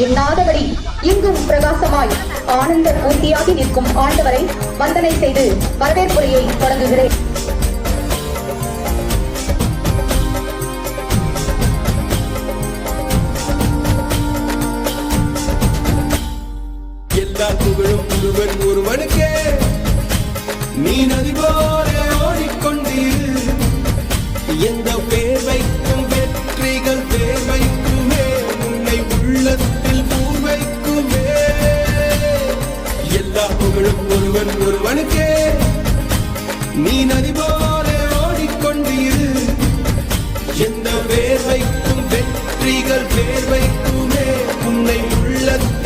எண்ணாதபடி இங்கும் பிரகாசமாய் ஆனந்த பூர்த்தியாகி நிற்கும் ஆண்டவரை வந்தனை செய்து வரவேற்புரையை தொடங்குகிறேன். எல்லா புகழும் ஒருவன் ஒருவனுக்கே, நீ நதி போல ஓடிக்கொண்டீர். எந்த பேர் வைக்கும் வெற்றிகள் பேர் வைக்குமே, உன்னை உள்ளத்தில் பூர் வைக்குமே. எல்லா புகழும் ஒருவன் ஒருவனுக்கே, நீ நதி போல ஓடிக்கொண்டீர். எந்த பேர் வைக்கும் வெற்றிகள் பேர் வைக்குமே, உன்னை உள்ளத்தில்